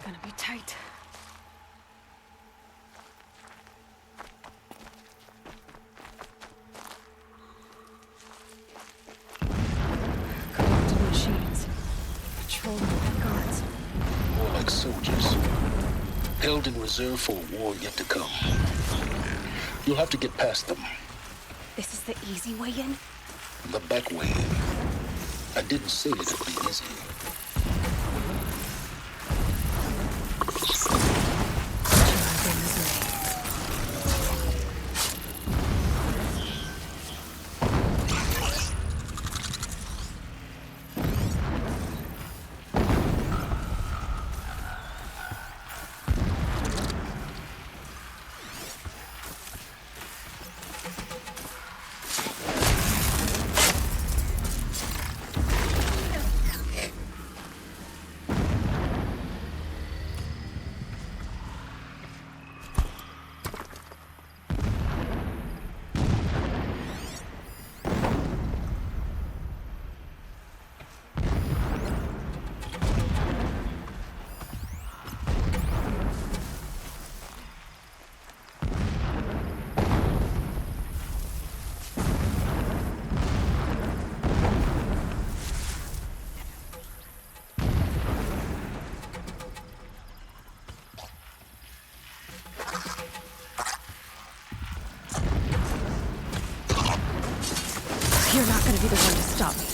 gonna be tight. Corrupted machines. Patrolling the guards. More like soldiers. Held in reserve for a war yet to come. You'll have to get past them. This is the easy way in? The back way in. I didn't say it'd be easy. You're not gonna be the one to stop me.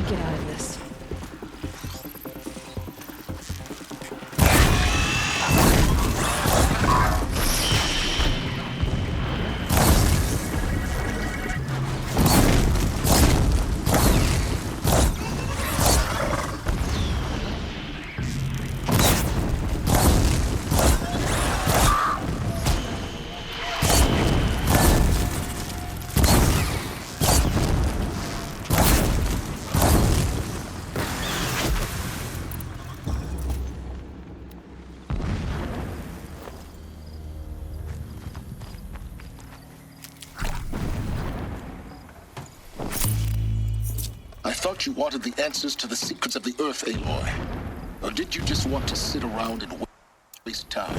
Get out of this. I thought you wanted the answers to the secrets of the Earth, Aloy. Or did you just want to sit around and waste time?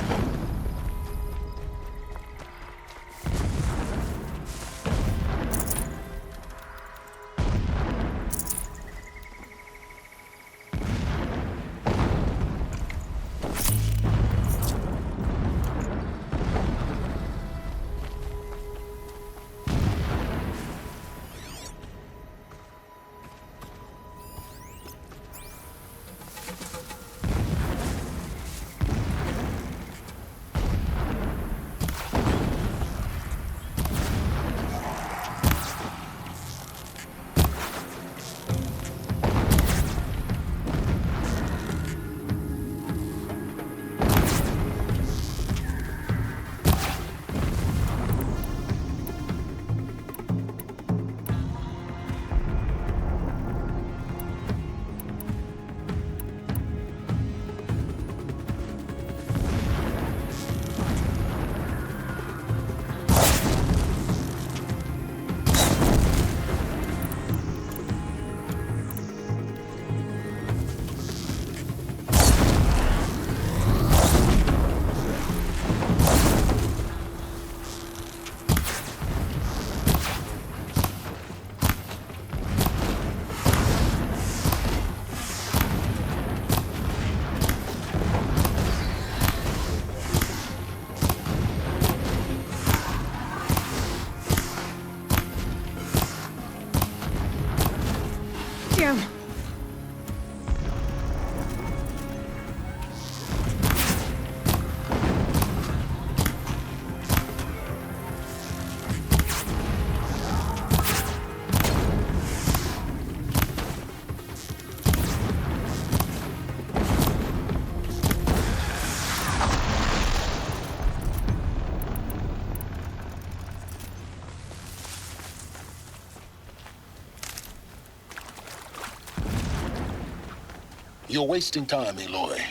You're wasting time, Aloy.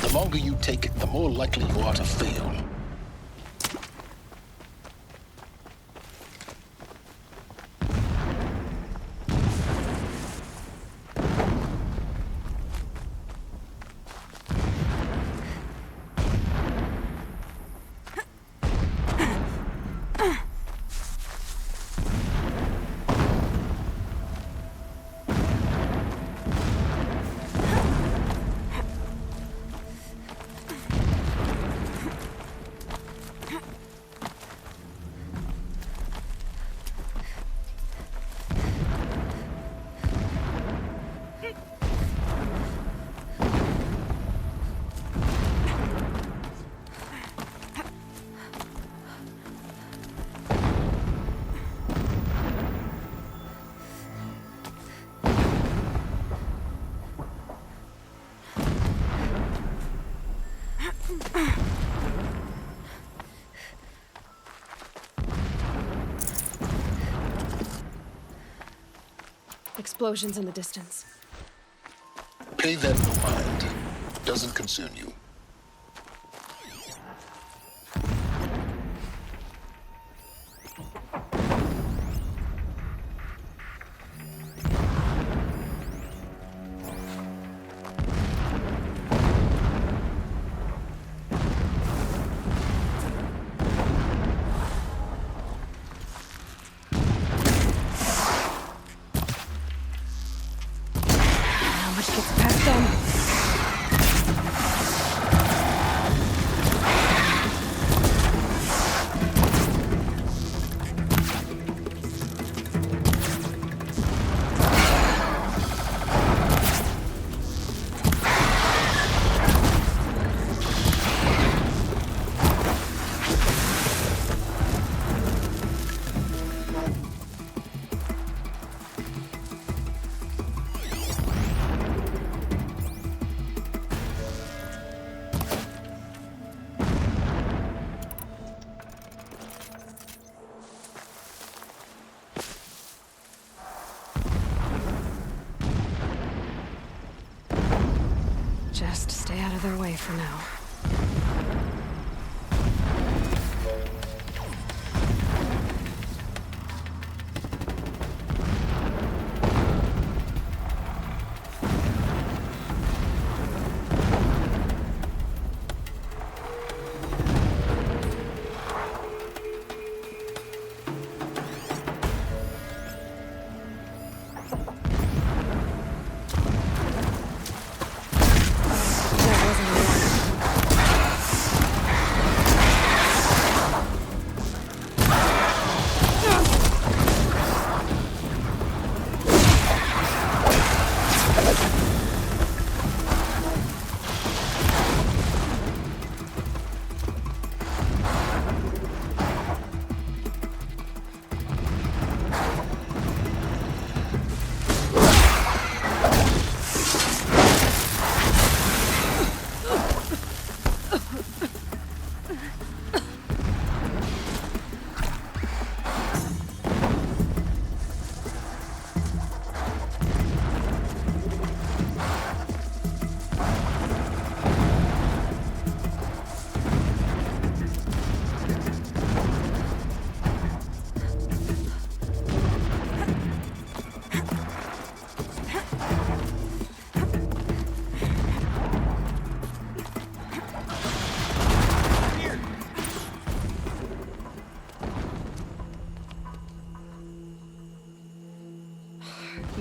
The longer you take it, the more likely you are to fail. Explosions in the distance. Pay that no mind. Doesn't concern you. Just stay out of their way for now.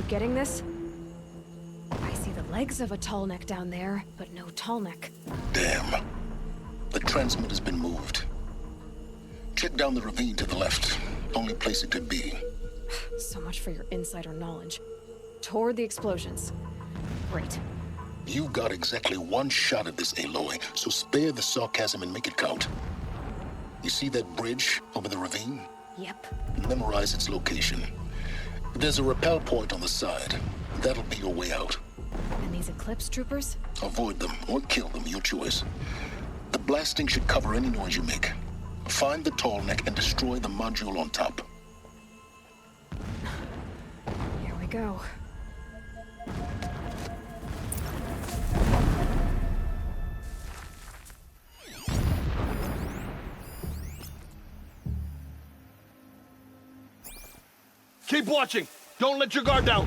Getting this? I see the legs of a tall neck down there, but no tall neck. Damn. The transmitter's been moved. Check down the ravine to the left. Only place it could be. So much for your insider knowledge. Toward the explosions. Great. You got exactly one shot at this, Aloy, so spare the sarcasm and make it count. You see that bridge over the ravine? Yep. Memorize its location. There's a rappel point on the side. That'll be your way out. And these Eclipse troopers? Avoid them or kill them, your choice. The blasting should cover any noise you make. Find the tall neck and destroy the module on top. Here we go. Keep watching. Don't let your guard down.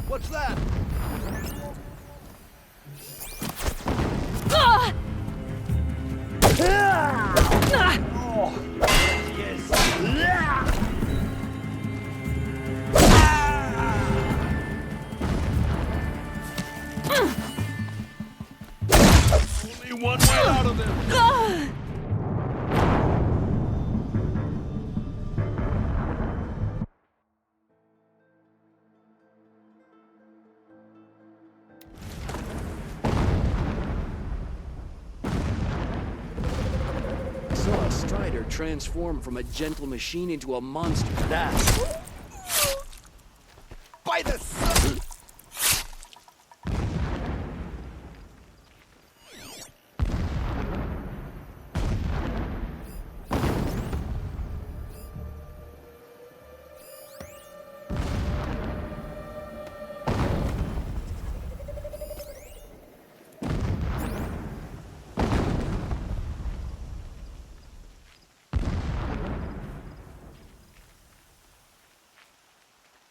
What's that? Only one way out of this. Saw a Strider transform from a gentle machine into a monster. That. By the sun!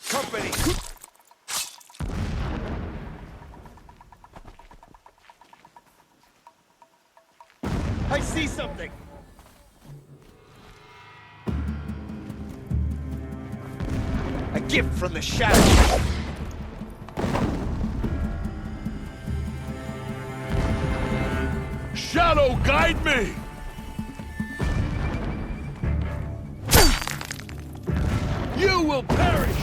Company! I see something! A gift from the shadows! Shadow, guide me! You will perish!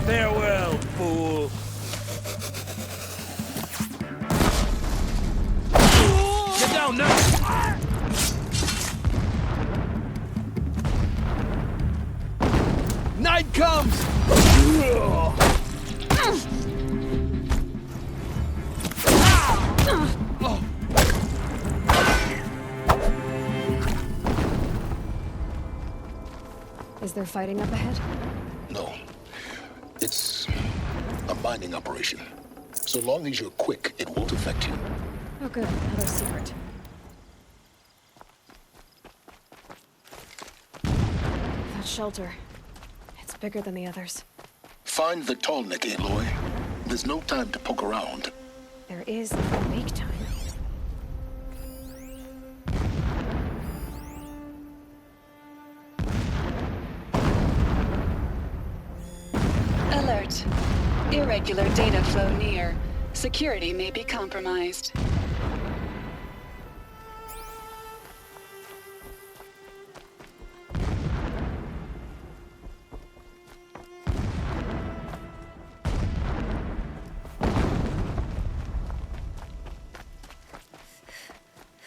Farewell, fool! Get down now! Night comes! Is there fighting up ahead? No. It's a mining operation. So long as you're quick, it won't affect you. Oh good, another secret. That shelter. It's bigger than the others. Find the tall neck, Aloy. There's no time to poke around. There is make time. Alert. Irregular data flow near. Security may be compromised.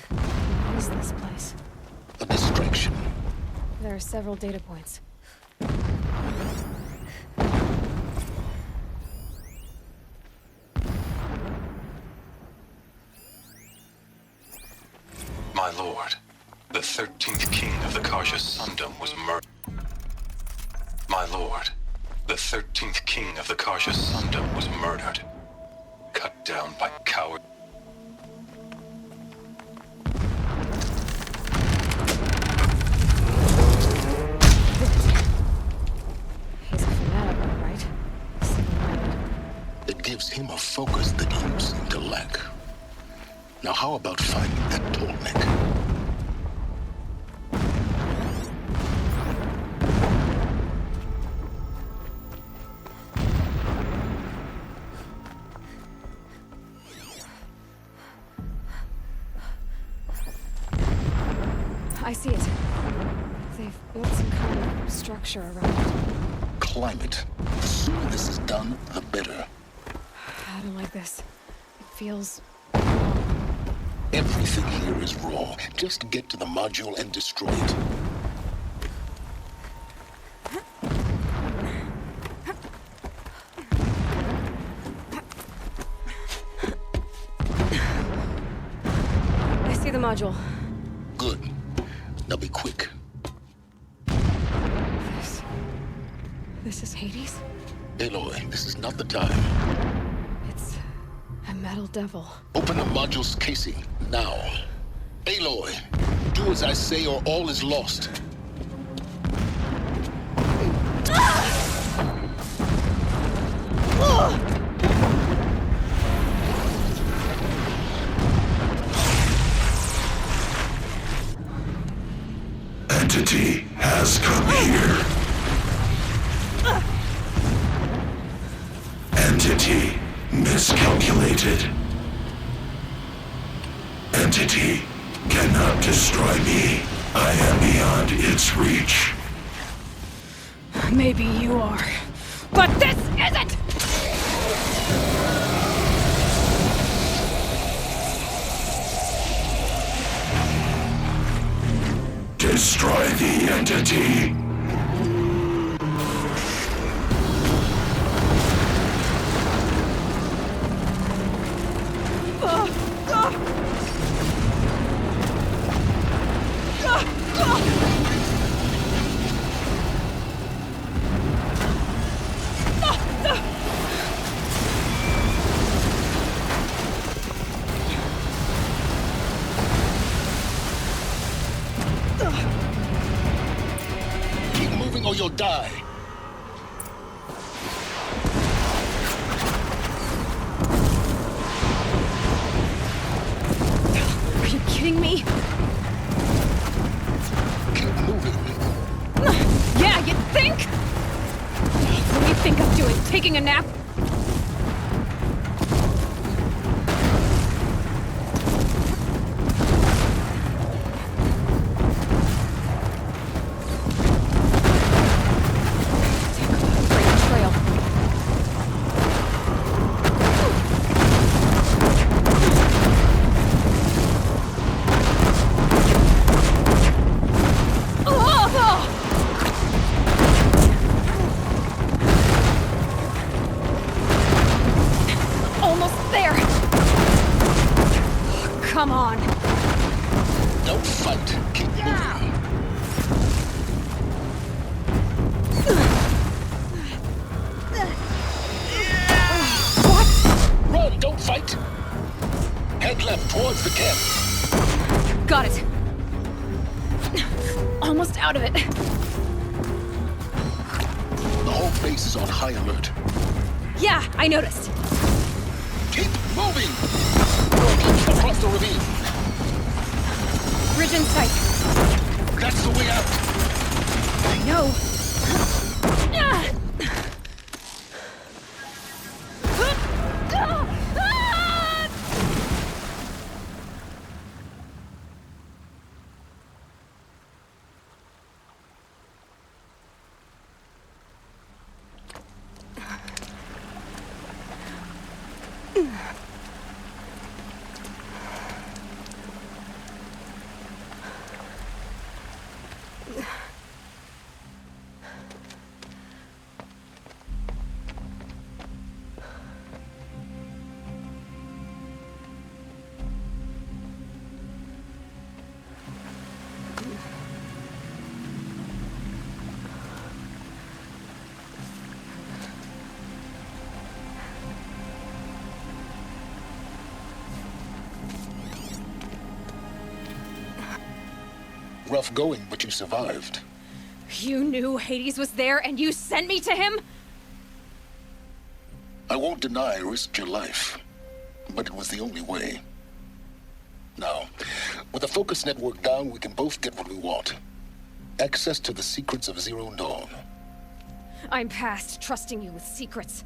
What is this place? A distraction. There are several data points. My lord, the 13th king of the Karja Sundom was murdered. My lord, the 13th king of the Karja Sundom was murdered. Cut down by coward. He's a fanatic, all right? Single-minded. It gives him a focus that you seem to lack. Now how about finding that tall neck? I see it. They've built some kind of structure around it. Climate. The sooner this is done, the better. I don't like this. It feels... Everything here is raw. Just get to the module and destroy it. I see the module. Good. Now be quick. This is Hades? Aloy, this is not the time. It's a metal devil. Open the module's casing, now. Aloy, do as I say or all is lost. Entity has come here. Entity miscalculated. Entity cannot destroy me. I am beyond its reach. Maybe you are. But this isn't! Destroy the entity. Keep moving or you'll die. Are you kidding me? Keep moving. Yeah, you think? What do you think I'm doing? Taking a nap? Come on. Don't fight. Keep moving. What? Run, don't fight. Head left towards the camp. Got it. Almost out of it. The whole base is on high alert. Yeah, I noticed. Keep moving! Across the ravine. Bridge in sight. That's the way out. I know. Rough going, but you survived. You knew Hades was there and you sent me to him? I won't deny I risked your life, but it was the only way. Now, with the focus network down, we can both get what we want. Access to the secrets of Zero Dawn. I'm past trusting you with secrets.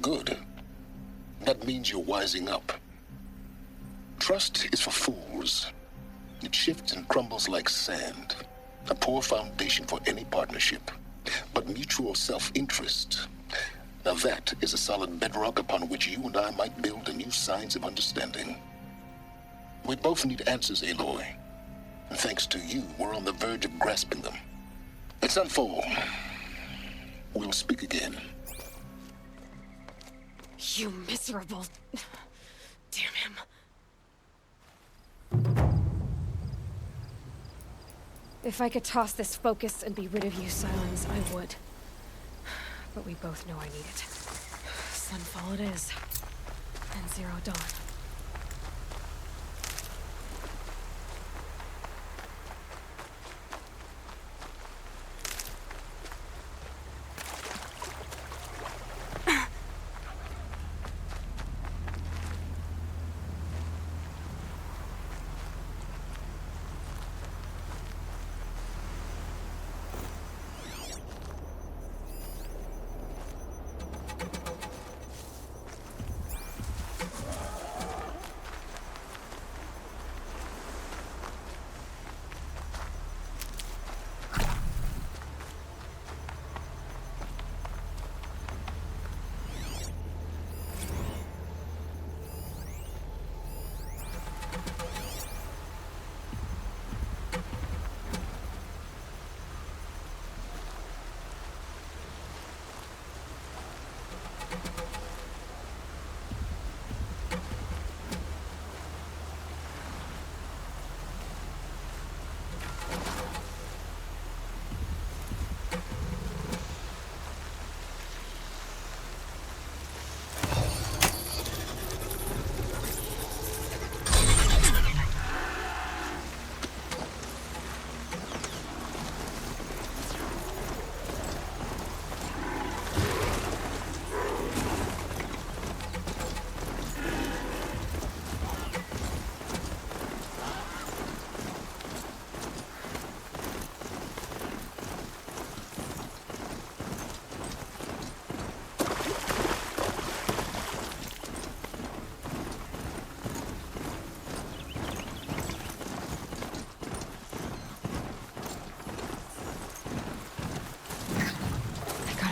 Good. That means you're wising up. Trust is for fools. It shifts and crumbles like sand. A poor foundation for any partnership. But mutual self-interest. Now that is a solid bedrock upon which you and I might build a new science of understanding. We both need answers, Aloy. And thanks to you, we're on the verge of grasping them. At Sunfall, we'll speak again. You miserable... Damn him. If I could toss this focus and be rid of you, Silence, I would. But we both know I need it. Sunfall it is. And Zero Dawn.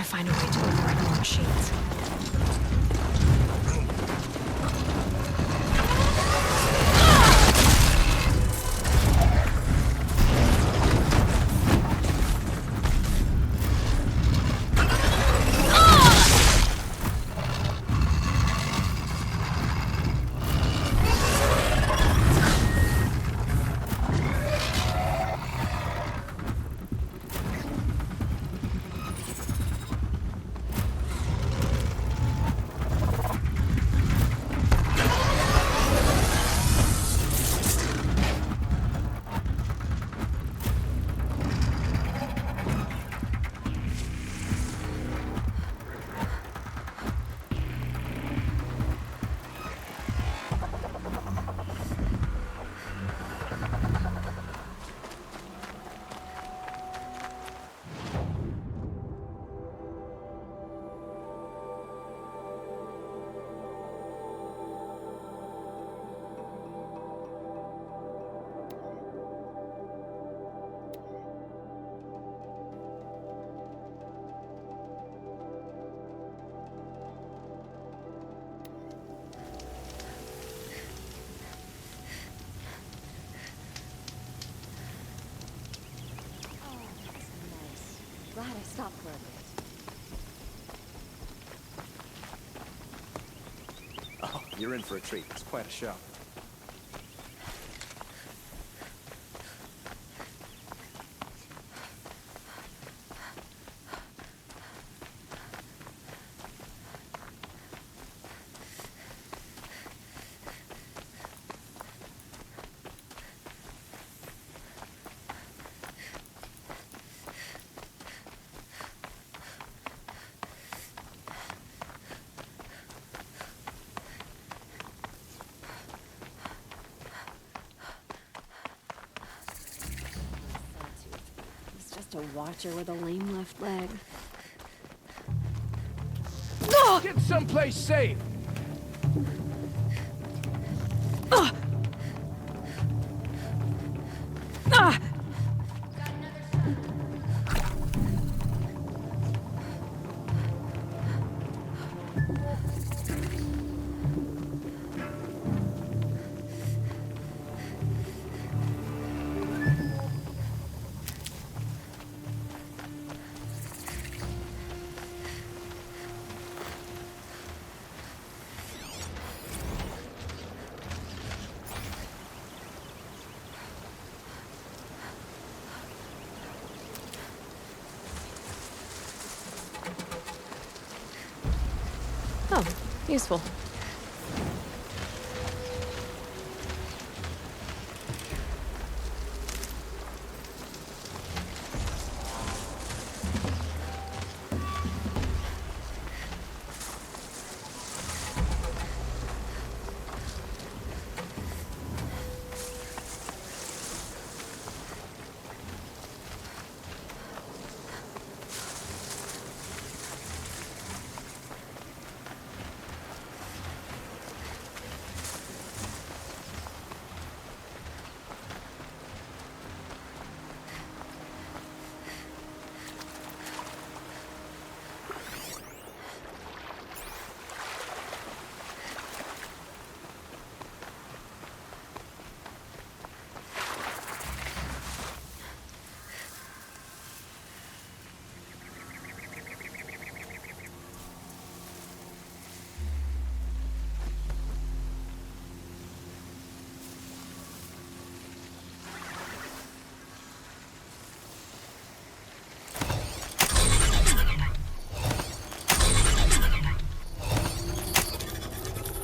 Find a way to override more machines. Glad I stopped for a bit. Oh, you're in for a treat. It's quite a show. A watcher with a lame left leg. Get someplace safe! Useful.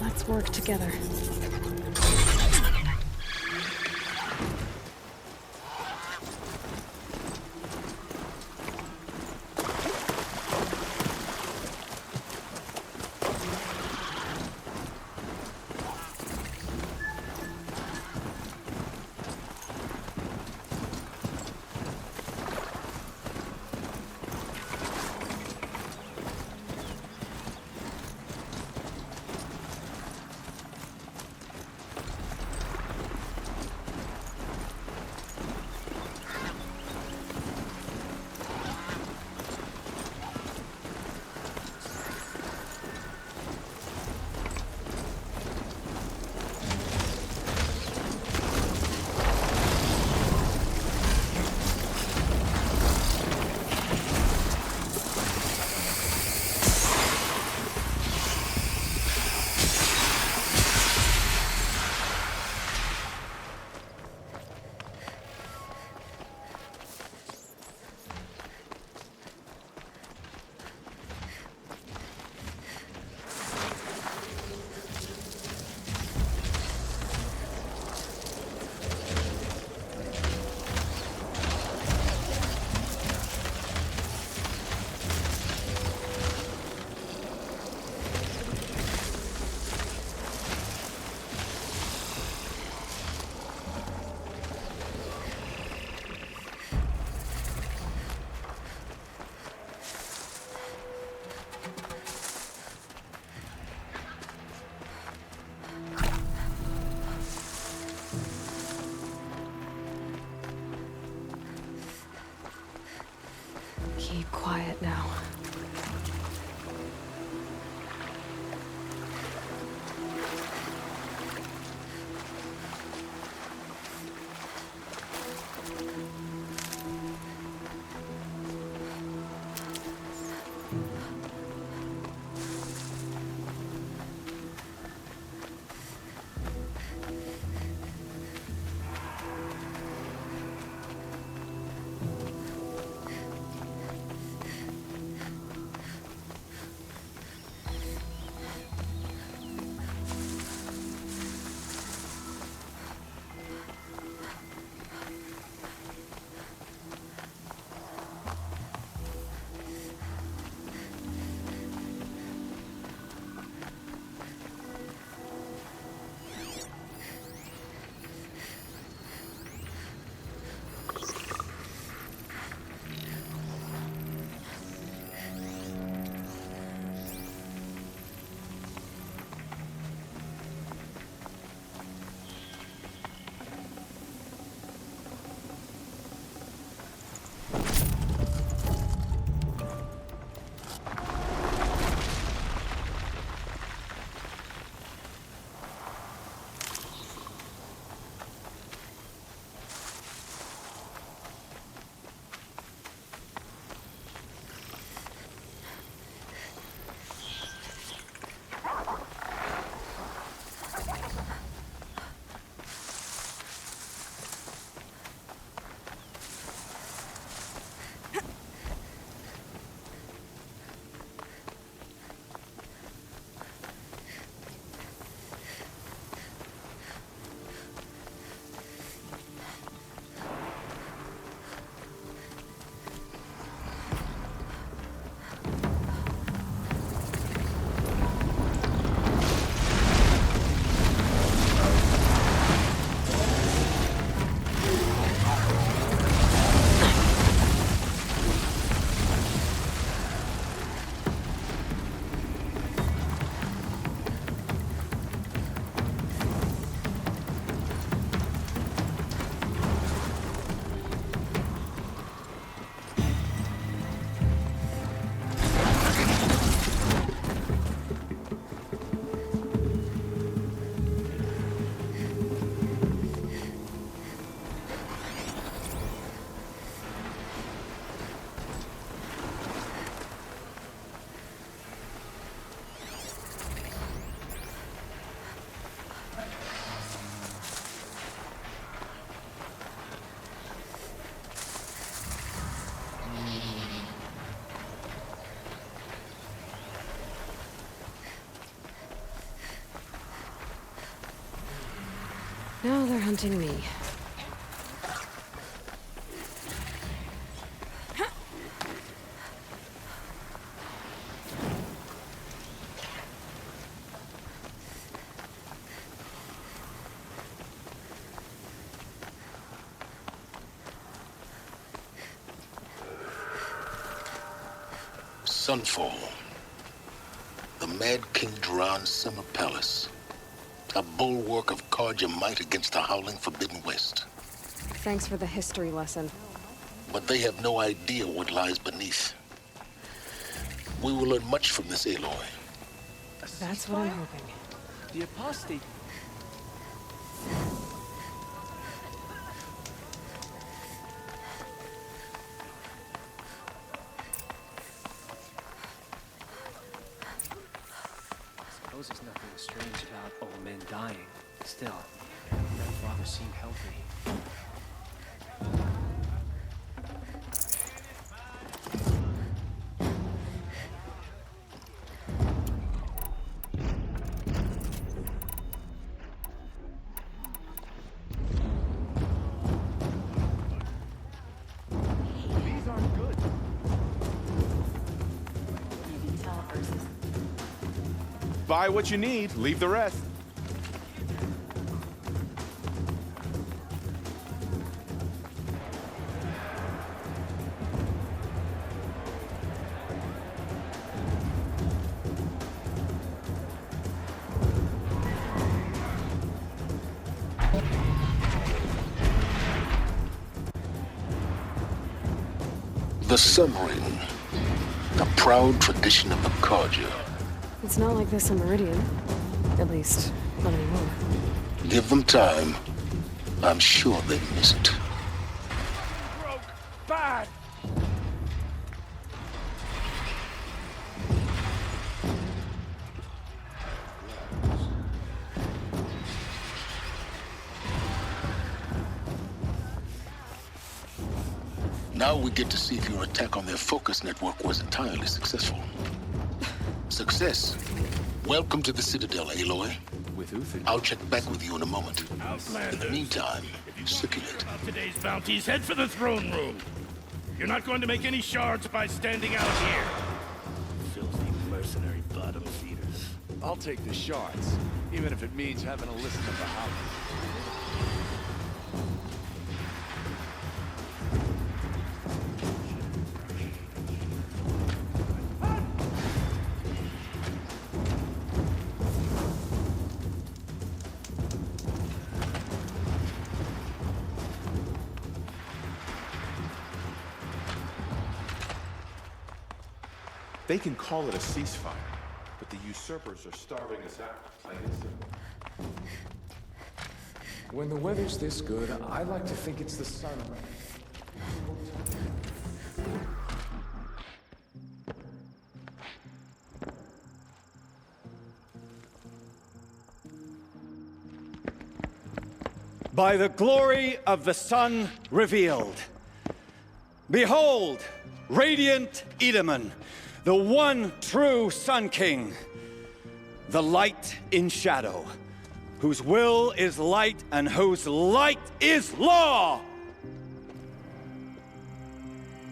Let's work together. Now they're hunting me. Sunfall. The Mad King Duran's summer palace. A bulwark of Karja might against the howling Forbidden West. Thanks for the history lesson. But they have no idea what lies beneath. We will learn much from this Aloy. That's what I'm hoping. The apostate. Suppose there's nothing strange about old men dying. Still, grandfather seemed healthy. These aren't good. Buy what you need, leave the rest. The Sun Ring. A proud tradition of the Karja. It's not like this in Meridian. At least, not anymore. Give them time. I'm sure they miss it. Broke. Bad. Now we get to see if your attack on their focus network was entirely successful. Success. Welcome to the Citadel, Aloy. With Uther. I'll check back with you in a moment. In the Outlanders. meantime, circulate. About today's bounties, head for the throne room. You're not going to make any shards by standing out here. Filthy mercenary bottom feeders. I'll take the shards, even if it means having to listen to the house. They can call it a ceasefire, but the usurpers are starving us out, plain and simple. When the weather's this good, I like to think it's the sun. By the glory of the sun revealed. Behold, radiant Edaman, the one true Sun King, the light in shadow, whose will is light and whose light is law!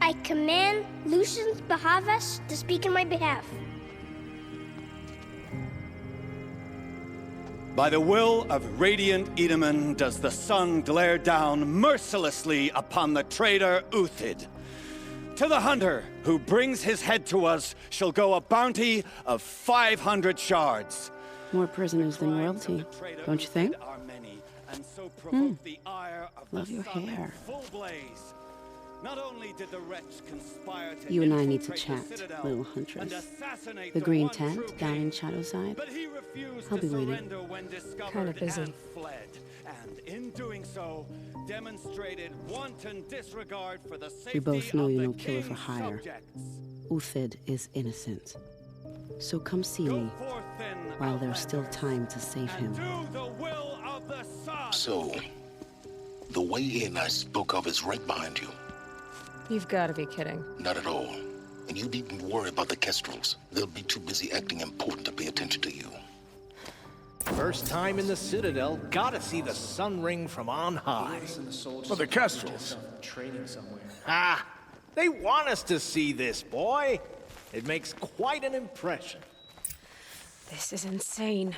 I command Lucius Bahavas to speak in my behalf. By the will of radiant Edaman does the sun glare down mercilessly upon the traitor Uthid. To the hunter who brings his head to us shall go a bounty of 500 shards. More prisoners than royalty, don't you think? Love your hair. Not only did the wretch conspire to You and I need to chat, little huntress. The green tent down in Shadowside. I'll be waiting. Kinda busy. And in doing so, demonstrated wanton disregard for the safety We both know of you're the no killer for king's hire. subjects. Uthid is innocent. So come see me while there's still time to save him. So, the way in I spoke of is right behind you. You've got to be kidding. Not at all. And you needn't worry about the Kestrels. They'll be too busy acting important to pay attention to you. First time in the Citadel, gotta see the sun ring from on high. For the Kestrels. Ah, they want us to see this, boy. It makes quite an impression. This is insane.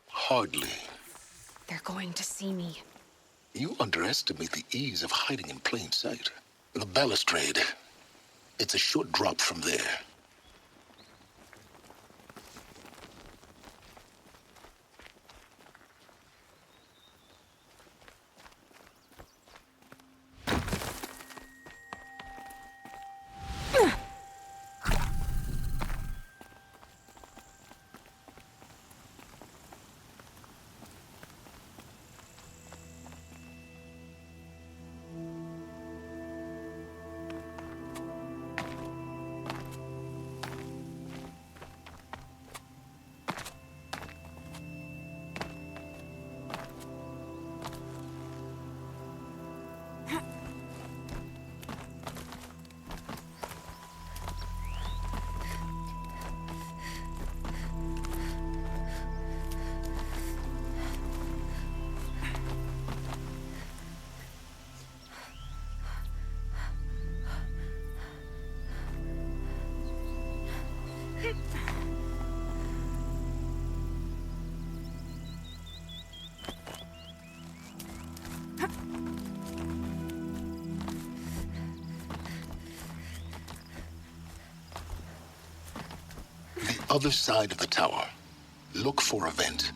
Hardly. They're going to see me. You underestimate the ease of hiding in plain sight. The balustrade. It's a short drop from there. Other side of the tower. Look for a vent.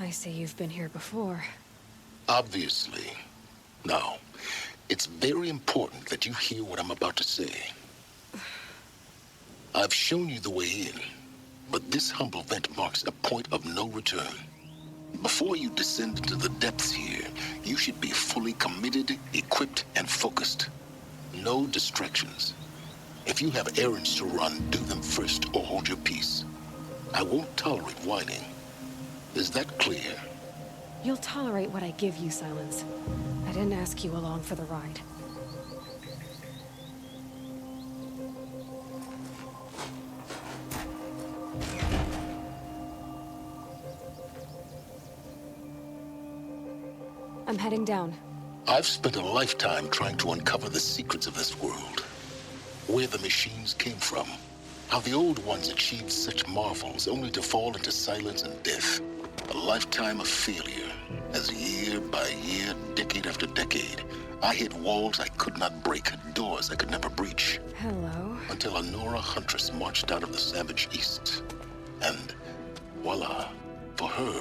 I see you've been here before. Obviously. Now, it's very important that you hear what I'm about to say. I've shown you the way in, but this humble vent marks a point of no return. Before you descend into the depths here, you should be fully committed, equipped, and focused. No distractions. If you have errands to run, do them first or hold your peace. I won't tolerate whining. Is that clear? You'll tolerate what I give you, Silence. I didn't ask you along for the ride. I'm heading down. I've spent a lifetime trying to uncover the secrets of this world. Where the machines came from. How the old ones achieved such marvels only to fall into silence and death. A lifetime of failure, as year by year, decade after decade, I hit walls I could not break, doors I could never breach. Hello. Until a Nora huntress marched out of the savage east. And voila, for her,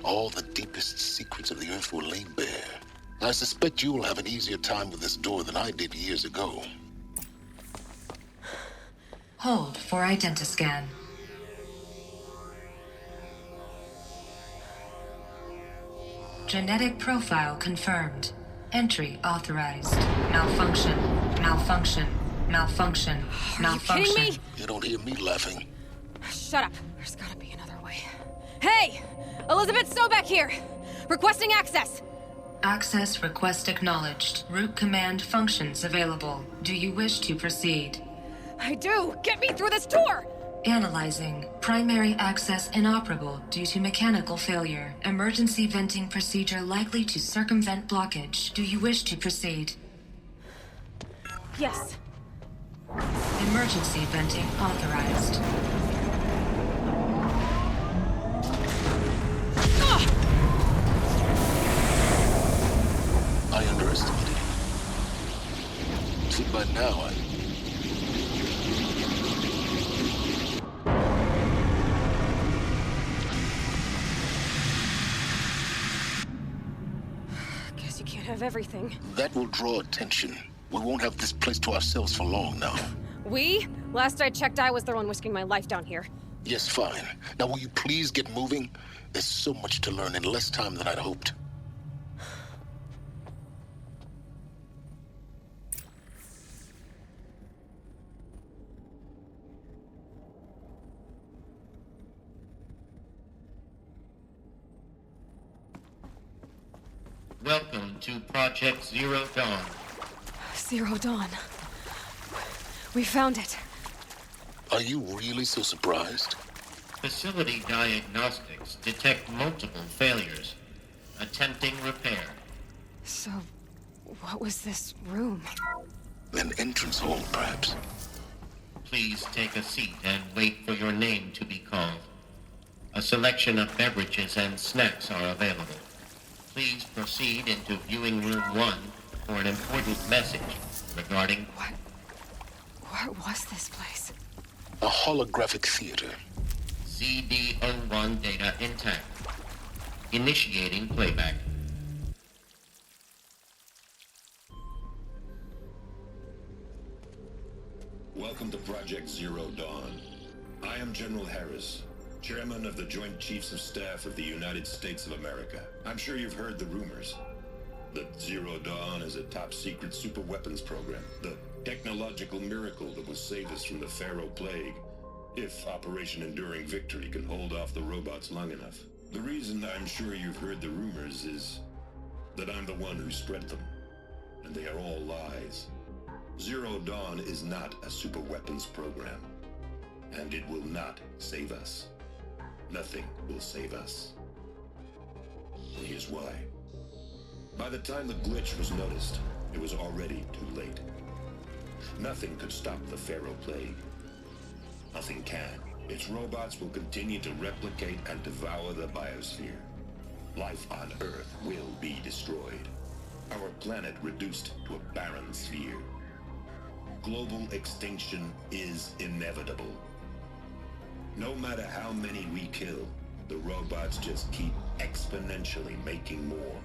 all the deepest secrets of the earth were laid bare. I suspect you will have an easier time with this door than I did years ago. Hold for identiscan. Genetic profile confirmed. Entry authorized. Malfunction. Malfunction. Malfunction. Malfunction. Are you kidding me? You don't hear me laughing. Shut up. There's gotta be another way. Hey! Elisabet Sobeck here! Requesting access! Access request acknowledged. Root command functions available. Do you wish to proceed? I do! Get me through this door! Analyzing. Primary access inoperable due to mechanical failure. Emergency venting procedure likely to circumvent blockage. Do you wish to proceed? Yes. Emergency venting authorized. I underestimated you. See, by now Guess you can't have everything. that will draw attention. We won't have this place to ourselves for long now. We? Last I checked, I was the one risking my life down here. Yes, fine. Now will you please get moving? There's so much to learn in less time than I'd hoped. Welcome to Project Zero Dawn. Zero Dawn. We found it. Are you really so surprised? Facility diagnostics detect multiple failures. Attempting repair. So, what was this room? An entrance hall, perhaps. Please take a seat and wait for your name to be called. A selection of beverages and snacks are available. Please proceed into viewing room 1 for an important message regarding... What was this place? A holographic theater. CD01 data intact. Initiating playback. Welcome to Project Zero Dawn. I am General Harris, Chairman of the Joint Chiefs of Staff of the United States of America. I'm sure you've heard the rumors that Zero Dawn is a top-secret superweapons program, the technological miracle that will save us from the Pharaoh Plague, if Operation Enduring Victory can hold off the robots long enough. The reason I'm sure you've heard the rumors is that I'm the one who spread them, and they are all lies. Zero Dawn is not a superweapons program, and it will not save us. Nothing will save us. And here's why. By the time the glitch was noticed, it was already too late. Nothing could stop the Pharaoh Plague. Nothing can. Its robots will continue to replicate and devour the biosphere. Life on Earth will be destroyed. Our planet reduced to a barren sphere. Global extinction is inevitable. No matter how many we kill, the robots just keep exponentially making more.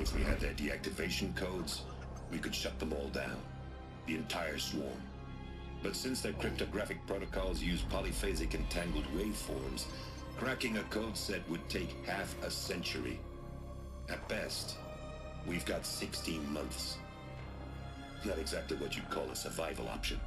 If we had their deactivation codes, we could shut them all down. The entire swarm. But since their cryptographic protocols use polyphasic entangled waveforms, cracking a code set would take half a century. At best, we've got 16 months. Not exactly what you'd call a survival option.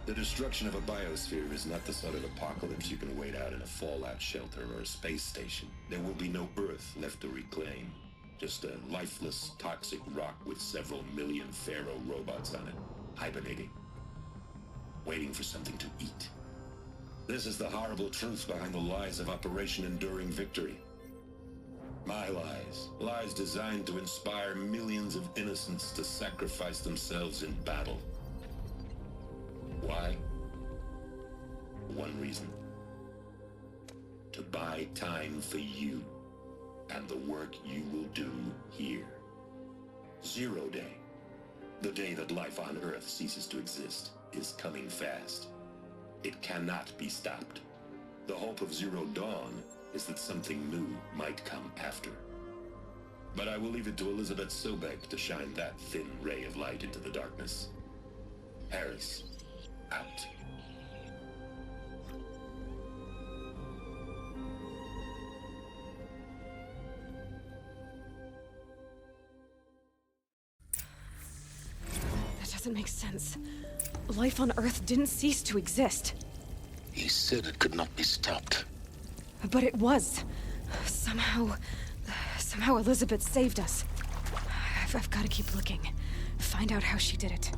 The destruction of a biosphere is not the sort of apocalypse you can wait out in a fallout shelter or a space station. There will be no Earth left to reclaim. Just a lifeless, toxic rock with several million Pharaoh robots on it, hibernating. Waiting for something to eat. This is the horrible truth behind the lies of Operation Enduring Victory. My lies. Lies designed to inspire millions of innocents to sacrifice themselves in battle. Why? One reason. To buy time for you and the work you will do here. Zero Day. The day that life on Earth ceases to exist is coming fast. It cannot be stopped. The hope of Zero Dawn is that something new might come after. But I will leave it to Elisabet Sobeck to shine that thin ray of light into the darkness. Harris, out. That doesn't make sense. Life on Earth didn't cease to exist. He said it could not be stopped. But it was. Somehow Elisabet saved us. I've got to keep looking. Find out how she did it.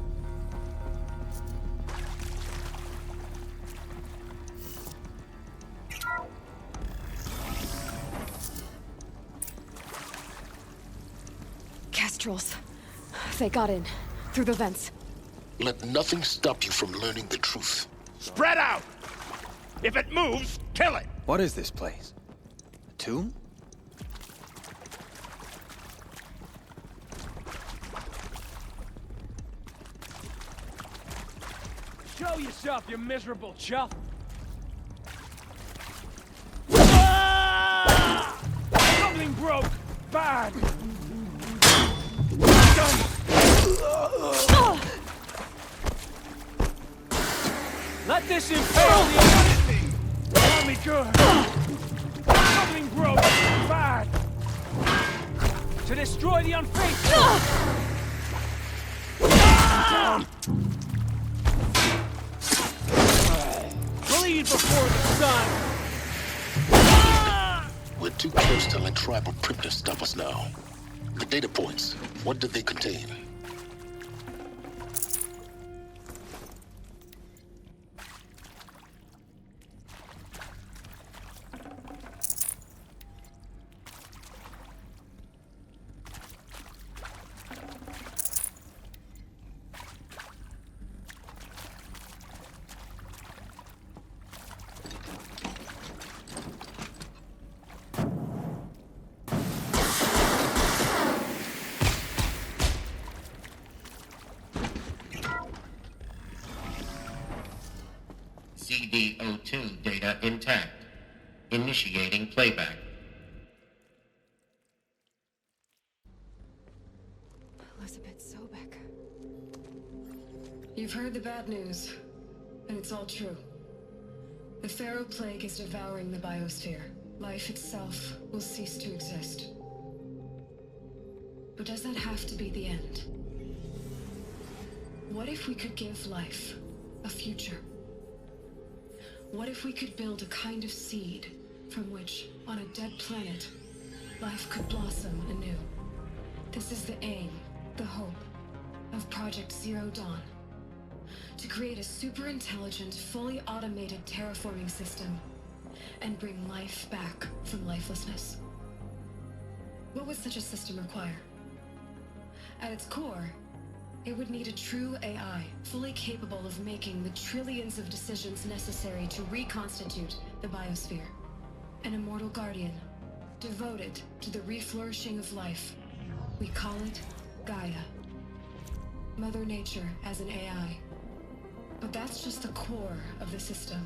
Kestrels. They got in. Through the vents. Let nothing stop you from learning the truth. Spread out! If it moves, kill it! What is this place? A tomb? Show yourself, you miserable chuff! Something broke! Bad! Let this impale the enemy! Tell me good! Something broke! Bad! To destroy the unfaithful! Bleed before the sun! We're too close to let tribal primitives stop us now. The data points, what did they contain? CD02 data intact. Initiating playback. Elisabet Sobeck. You've heard the bad news, and it's all true. The Pharaoh Plague is devouring the biosphere. Life itself will cease to exist. But does that have to be the end? What if we could give life a future? What if we could build a kind of seed from which, on a dead planet, life could blossom anew? This is the aim, the hope, of Project Zero Dawn. To create a super-intelligent, fully automated terraforming system and bring life back from lifelessness. What would such a system require? At its core, it would need a true AI, fully capable of making the trillions of decisions necessary to reconstitute the biosphere. An immortal guardian, devoted to the reflourishing of life. We call it Gaia. Mother Nature as an AI. But that's just the core of the system.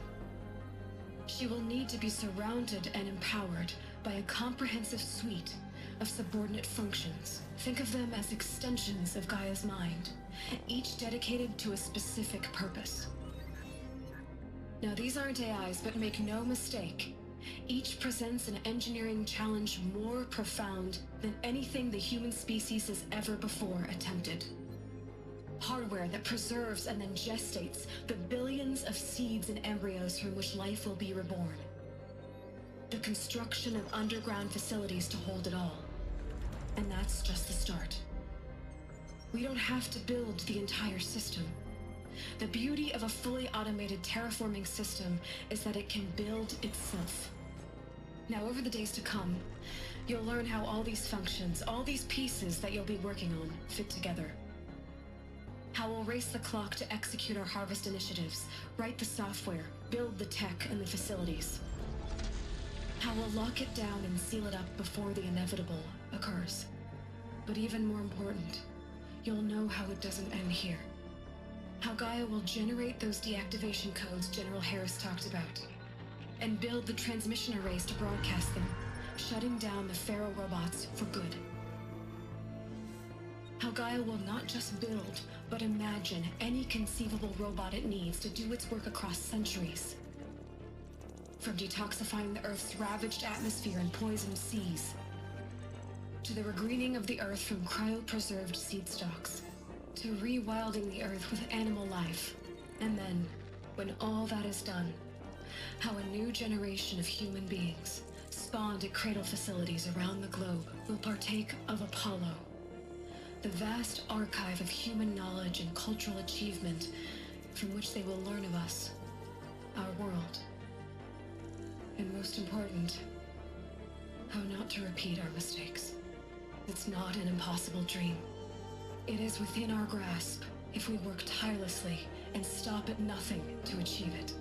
She will need to be surrounded and empowered by a comprehensive suite of subordinate functions. Think of them as extensions of Gaia's mind, each dedicated to a specific purpose. Now, these aren't AIs, but make no mistake, each presents an engineering challenge more profound than anything the human species has ever before attempted. Hardware that preserves and then gestates the billions of seeds and embryos from which life will be reborn. The construction of underground facilities to hold it all. And that's just the start. We don't have to build the entire system. The beauty of a fully automated terraforming system is that it can build itself. Now, over the days to come, you'll learn how all these functions, all these pieces that you'll be working on, fit together. How we'll race the clock to execute our harvest initiatives, write the software, build the tech and the facilities. How we'll lock it down and seal it up before the inevitable occurs. But even more important, you'll know how it doesn't end here. How Gaia will generate those deactivation codes General Harris talked about, and build the transmission arrays to broadcast them, shutting down the Pharaoh robots for good. How Gaia will not just build, but imagine any conceivable robot it needs to do its work across centuries. From detoxifying the Earth's ravaged atmosphere and poisoned seas, to the regreening of the Earth from cryopreserved seed stocks, to rewilding the Earth with animal life. And then, when all that is done, how a new generation of human beings, spawned at cradle facilities around the globe, will partake of Apollo, the vast archive of human knowledge and cultural achievement from which they will learn of us, our world. And most important, how not to repeat our mistakes. It's not an impossible dream. It is within our grasp if we work tirelessly and stop at nothing to achieve it.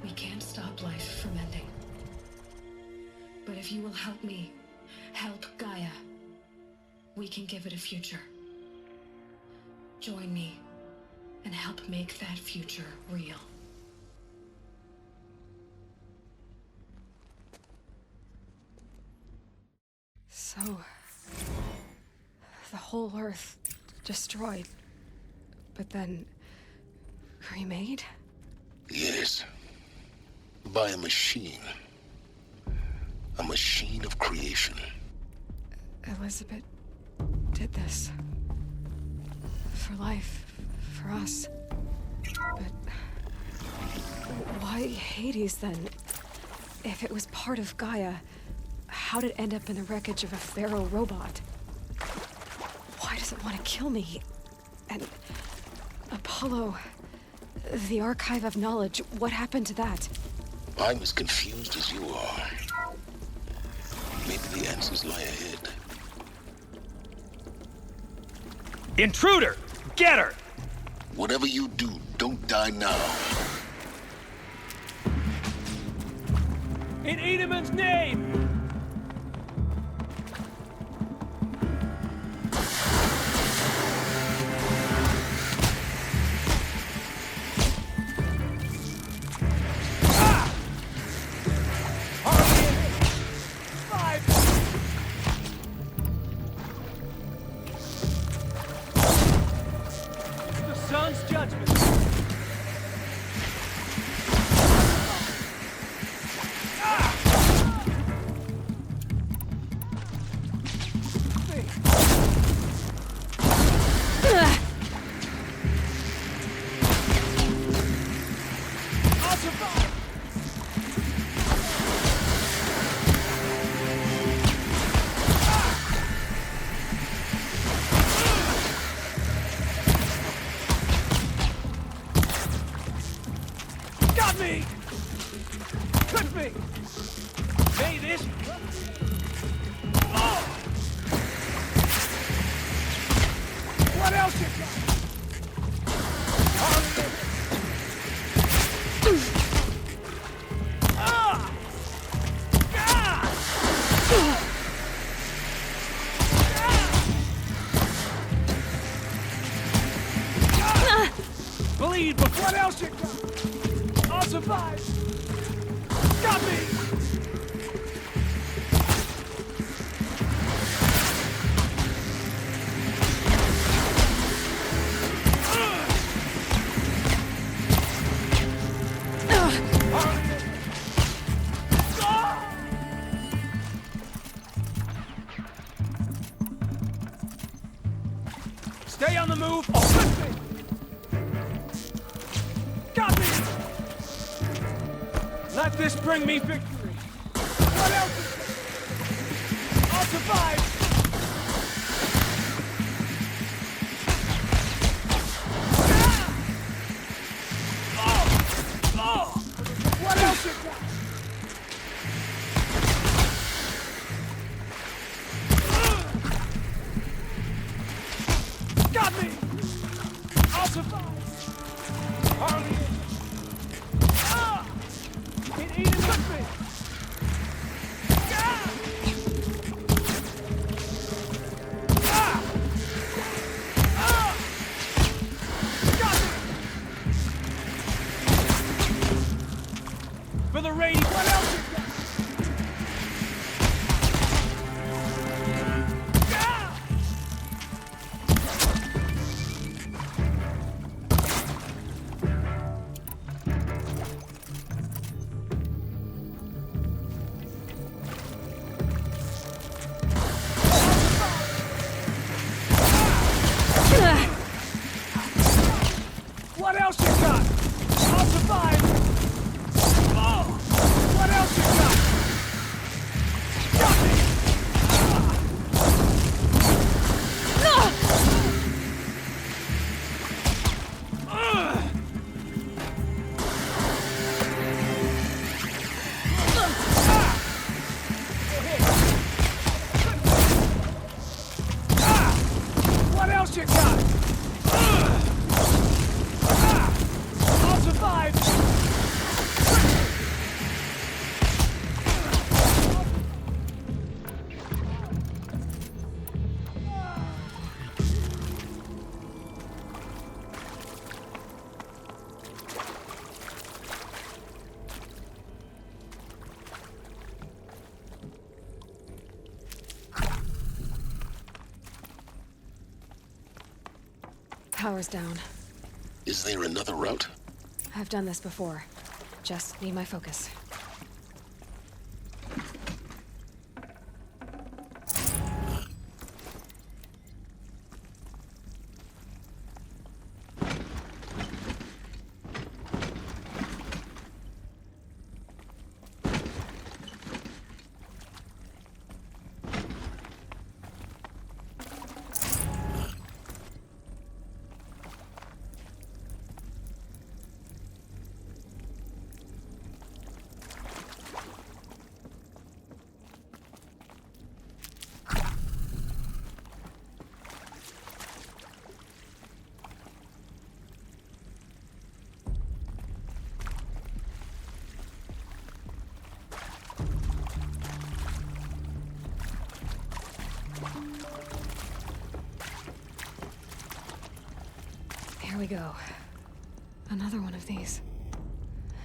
We can't stop life from ending. But if you will help me, help Gaia, we can give it a future. Join me and help make that future real. So, the whole Earth destroyed, but then remade? Yes. By a machine. A machine of creation. Elisabet did this. For life, for us. But why Hades then? If it was part of Gaia, how'd it end up in the wreckage of a Pharaoh robot? Why does it want to kill me? And Apollo, the Archive of Knowledge, what happened to that? I'm as confused as you are. Maybe the answers lie ahead. Intruder! Get her! Whatever you do, don't die now. In Edemon's name! Bleed, but what else you got? I'll survive! Got me! Stay on the move! Got me! Let this bring me victory! What else is there? I'll survive! What else is there? Got me! I'll survive! Harley! It eating with me! Got me! For the rating, what else you got? What else you got? I'll survive! Oh! What else you got? Got me! What else you got? I'll survive! Power's down. Is there another route? I've done this before. Just need my focus. Here we go. Another one of these.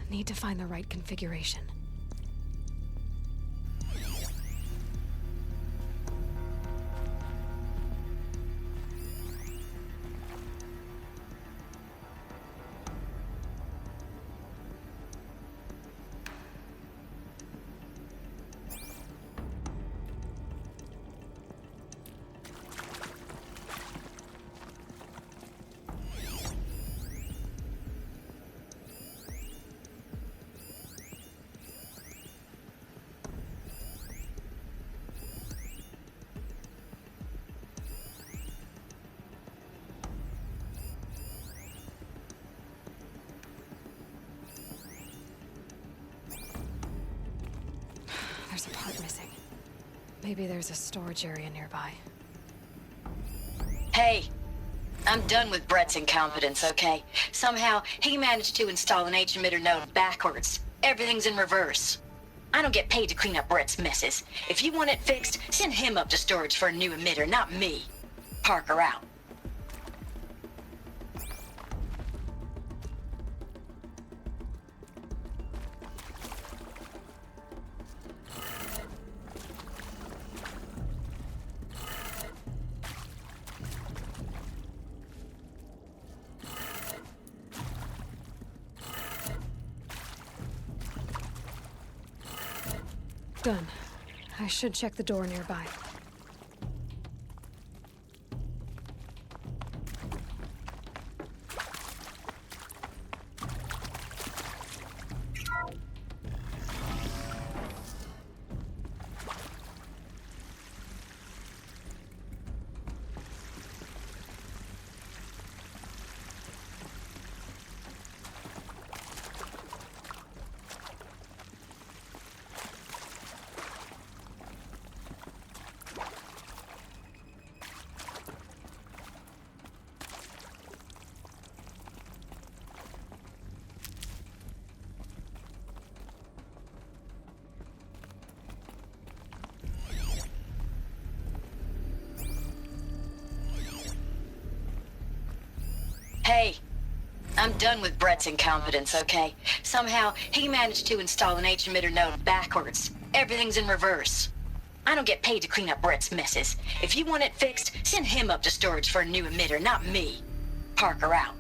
Need to find the right configuration. There's a part missing. Maybe there's a storage area nearby. Hey, I'm done with Brett's incompetence, okay? Somehow, he managed to install an H-emitter node backwards. Everything's in reverse. I don't get paid to clean up Brett's messes. If you want it fixed, send him up to storage for a new emitter, not me. Parker out. Done. I should check the door nearby. Hey, I'm done with Brett's incompetence, okay? Somehow, he managed to install an H-emitter node backwards. Everything's in reverse. I don't get paid to clean up Brett's messes. If you want it fixed, send him up to storage for a new emitter, not me. Parker out.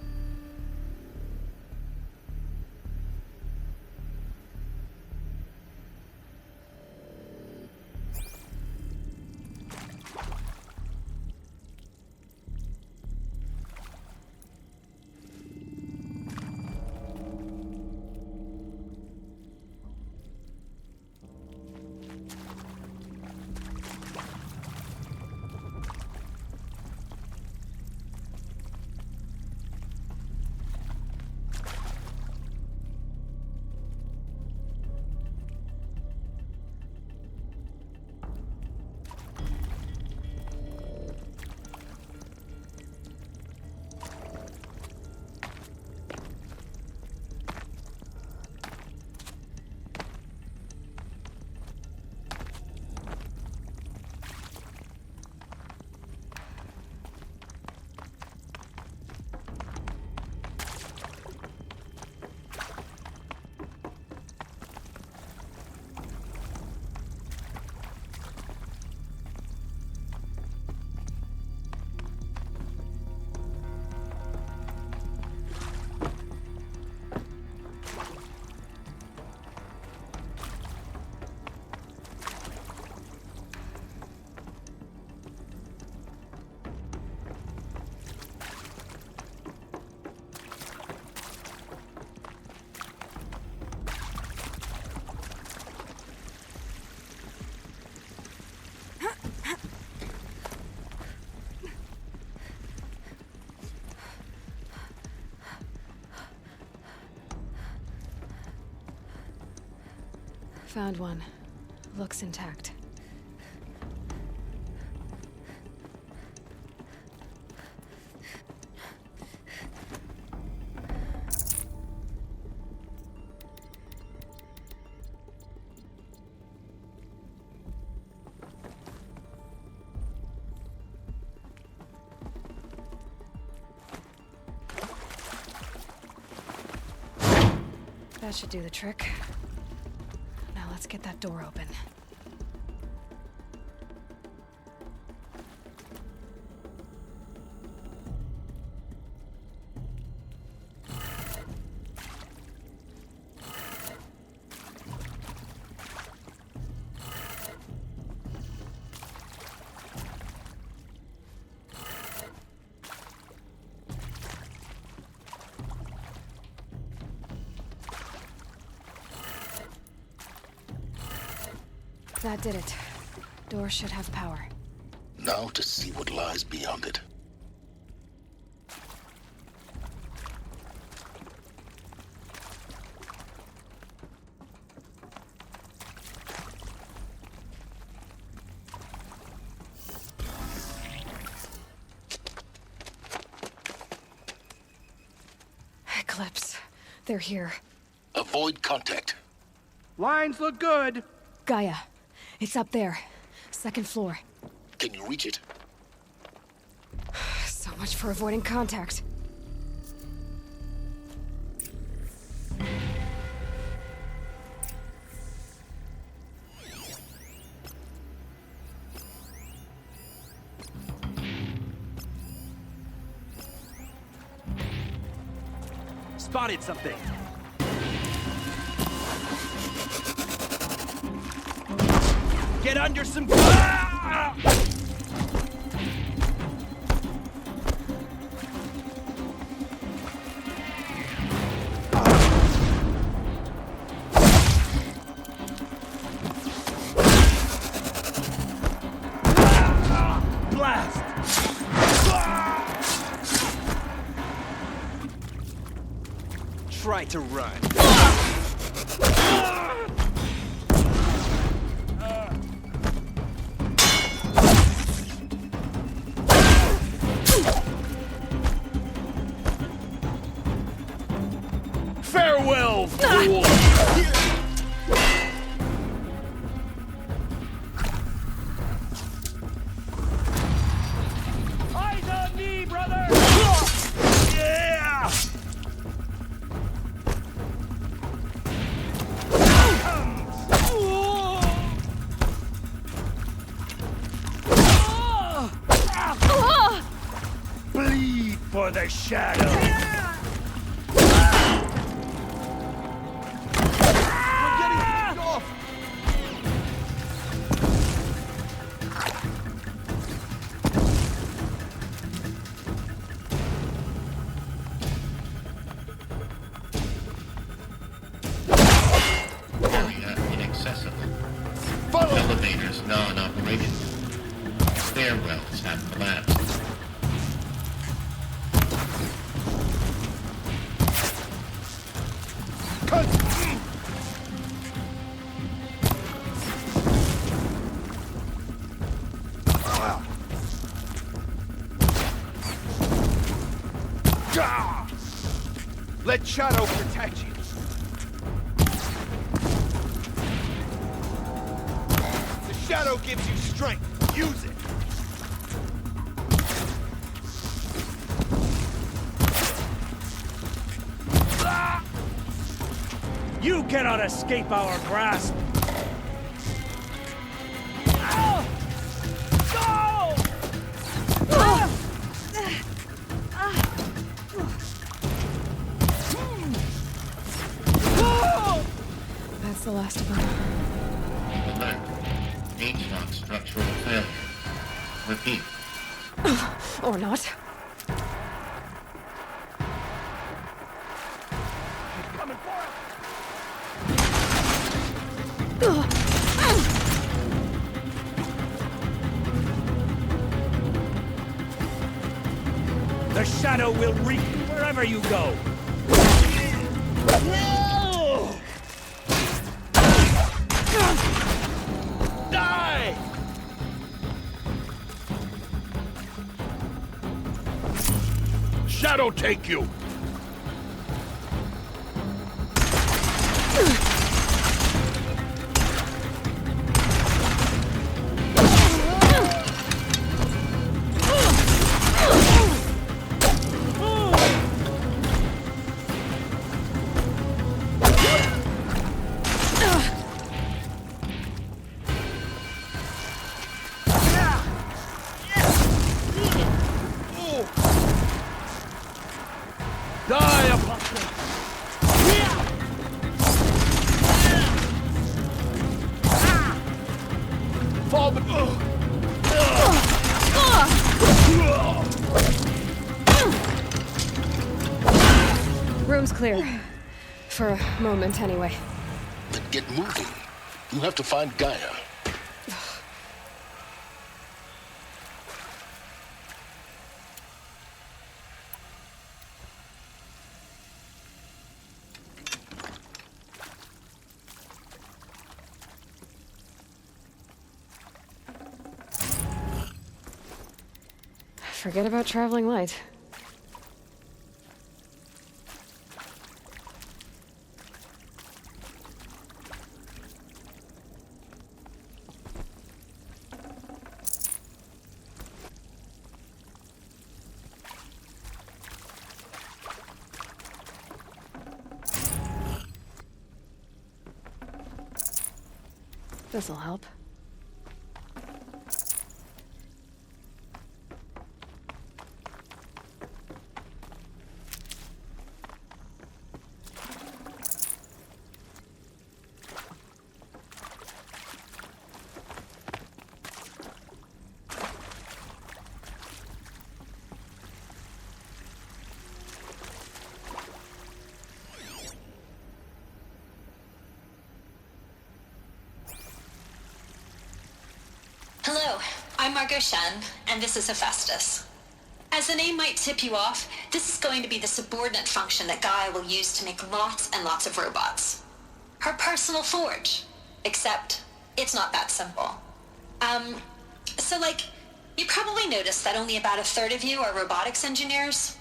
Found one. Looks intact. That should do the trick. Now let's get that door open. That did it. Door should have power. Now to see what lies beyond it. Eclipse. They're here. Avoid contact. Lines look good. Gaia. It's up there. Second floor. Can you reach it? So much for avoiding contact. Spotted something. Get under some... Ah! Blast! Try to run. Farewell, fool! Eyes on me, brother! Yeah! Bleed for the shadow! Elevators non-operated. Stairwells have collapsed. Let Shadow protect you. The Shadow gives you strength. Use it. You cannot escape our grasp! That's the last of them. Alert. H-lock structural failure. Repeat. Or not. Coming for us! The shadow will reach you wherever you go. Die! Shadow take you! Clear. For a moment, anyway. Then get moving. You have to find Gaia. Forget about traveling light. This'll help. Hello, I'm Margot Shen, and this is Hephaestus. As the name might tip you off, this is going to be the subordinate function that Gaia will use to make lots and lots of robots. Her personal forge. Except, it's not that simple. You probably noticed that only about a third of you are robotics engineers.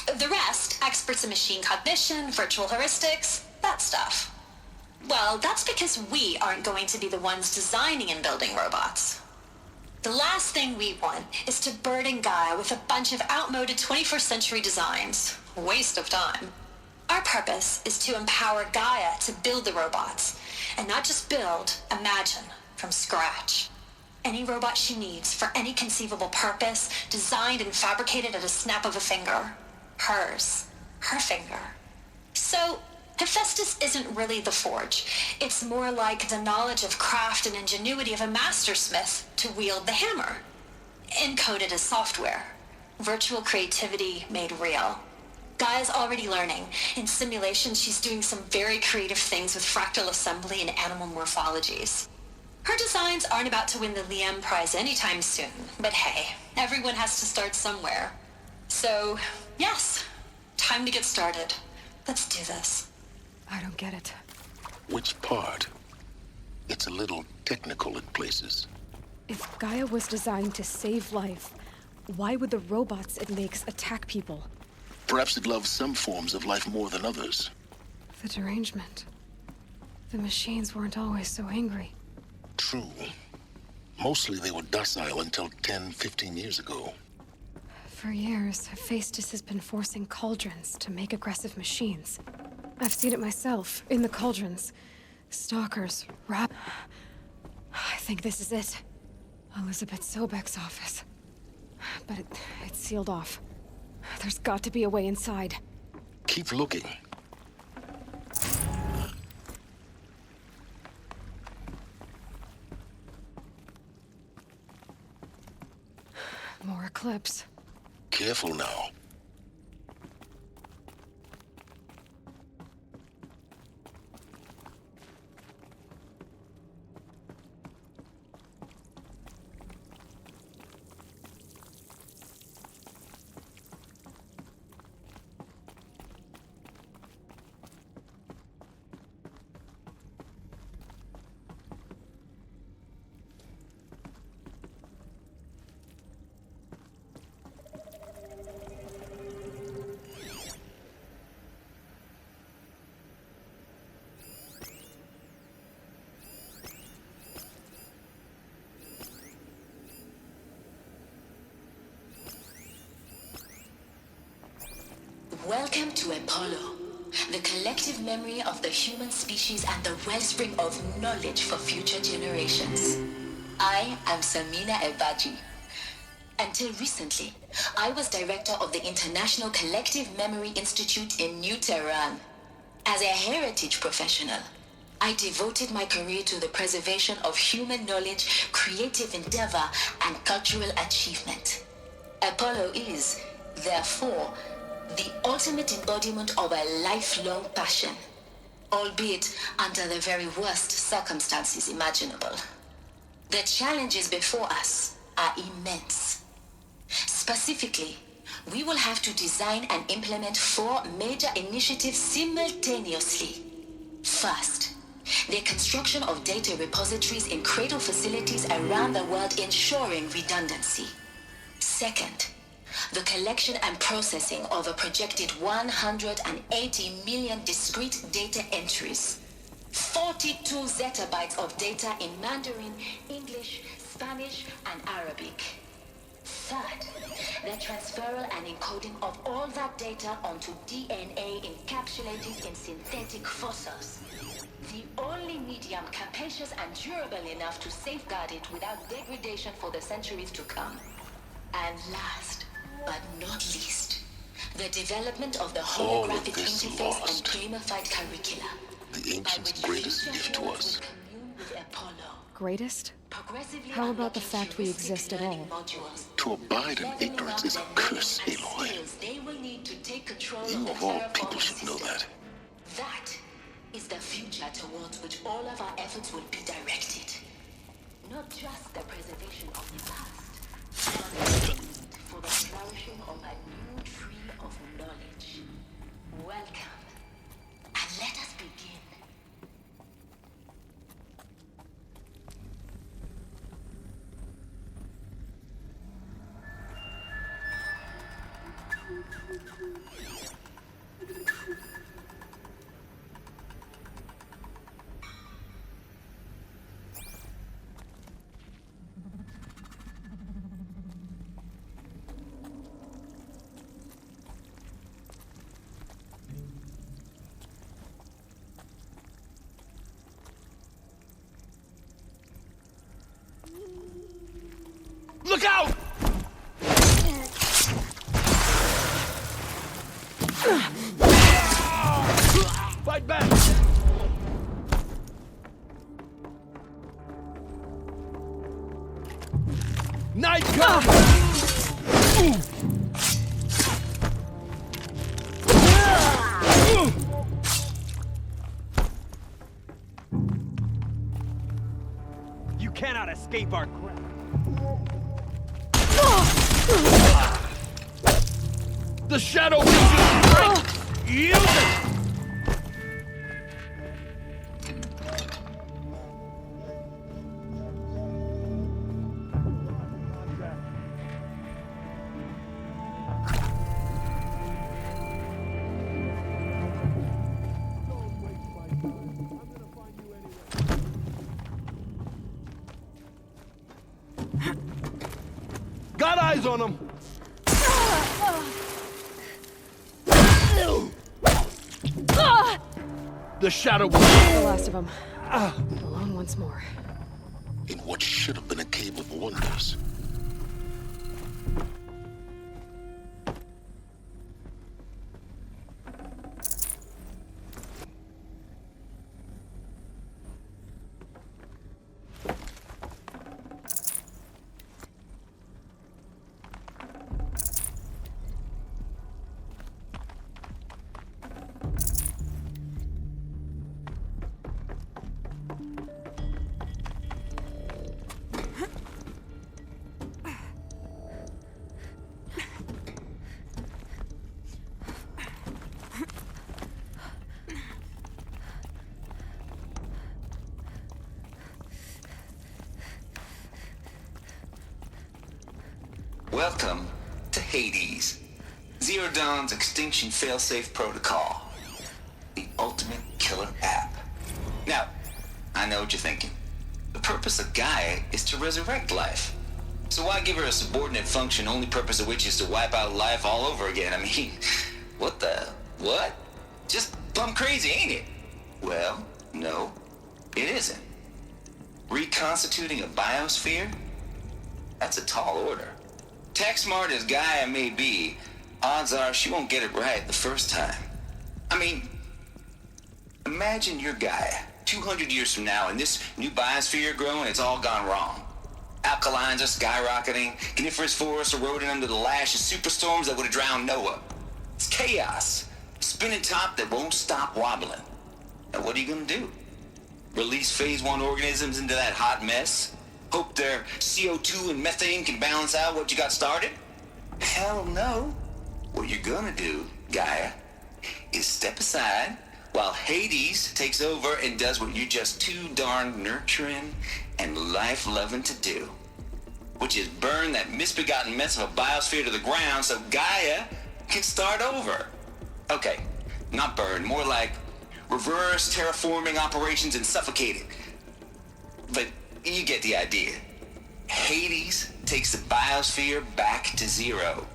The rest, experts in machine cognition, virtual heuristics, that stuff. Well, that's because we aren't going to be the ones designing and building robots. The last thing we want is to burden Gaia with a bunch of outmoded 21st century designs. Waste of time. Our purpose is to empower Gaia to build the robots, and not just build, imagine, from scratch. Any robot she needs for any conceivable purpose, designed and fabricated at a snap of a finger. Hers. Her finger. So, Hephaestus isn't really the forge. It's more like the knowledge of craft and ingenuity of a mastersmith to wield the hammer. Encoded as software. Virtual creativity made real. Gaia's already learning. In simulation, she's doing some very creative things with fractal assembly and animal morphologies. Her designs aren't about to win the Liam Prize anytime soon, but hey, everyone has to start somewhere. So, yes, time to get started. Let's do this. I don't get it. Which part? It's a little technical in places. If Gaia was designed to save life, why would the robots it makes attack people? Perhaps it loves some forms of life more than others. The derangement. The machines weren't always so angry. True. Mostly they were docile until 10, 15 years ago. For years, Hephaestus has been forcing cauldrons to make aggressive machines. I've seen it myself, in the cauldrons. Stalkers, I think this is it. Elisabet Sobeck's office. But it's sealed off. There's got to be a way inside. Keep looking. More Eclipse. Careful now. Welcome to Apollo, the collective memory of the human species and the wellspring of knowledge for future generations. I am Samina Ebaji. Until recently, I was director of the International Collective Memory Institute in New Tehran. As a heritage professional, I devoted my career to the preservation of human knowledge, creative endeavor, and cultural achievement. Apollo is, therefore, The ultimate embodiment of a lifelong passion, albeit under the very worst circumstances imaginable. The challenges before us are immense. Specifically, we will have to design and implement 4 major initiatives simultaneously. First, the construction of data repositories in cradle facilities around the world ensuring redundancy. Second, the collection and processing of a projected 180 million discrete data entries. 42 zettabytes of data in Mandarin, English, Spanish, and Arabic. Third, the transferal and encoding of all that data onto DNA encapsulated in synthetic fossils. The only medium capacious and durable enough to safeguard it without degradation for the centuries to come. And last, but not least, the development of the holographic interface and gamified curricula. The ancients' greatest gift to us. Greatest? How about the fact we exist at all? To abide in ignorance is a curse, Aloy. You of all people should know that. That is the future towards which all of our efforts will be directed. Not just the preservation of the past, but for the flourishing of a new tree of knowledge. Welcome, and let us begin. Look out! Fight back! Night come! You cannot escape our grasp. The shadow is great! Use it! Got eyes on him! The shadow was the last of them. Alone once more. In what should have been a cave of wonders. Welcome to Hades, Zero Dawn's extinction failsafe protocol, the ultimate killer app. Now, I know what you're thinking. The purpose of Gaia is to resurrect life. So why give her a subordinate function, only purpose of which is to wipe out life all over again? I mean, what? Just plumb crazy, ain't it? Well, no, it isn't. Reconstituting a biosphere? That's a tall order. Tech smart as Gaia may be, odds are she won't get it right the first time. I mean, imagine you're Gaia, 200 years from now, and this new biosphere growing, it's all gone wrong. Alkalines are skyrocketing, coniferous forests eroding under the lash of superstorms that would have drowned Noah. It's chaos. Spinning top that won't stop wobbling. Now what are you gonna do? Release Phase 1 organisms into that hot mess? Hope their CO2 and methane can balance out what you got started? Hell no. What you're gonna do, Gaia, is step aside while Hades takes over and does what you're just too darn nurturing and life-loving to do. Which is burn that misbegotten mess of a biosphere to the ground so Gaia can start over. Okay, not burn, more like reverse terraforming operations and suffocate it. But you get the idea. Hades takes the biosphere back to zero.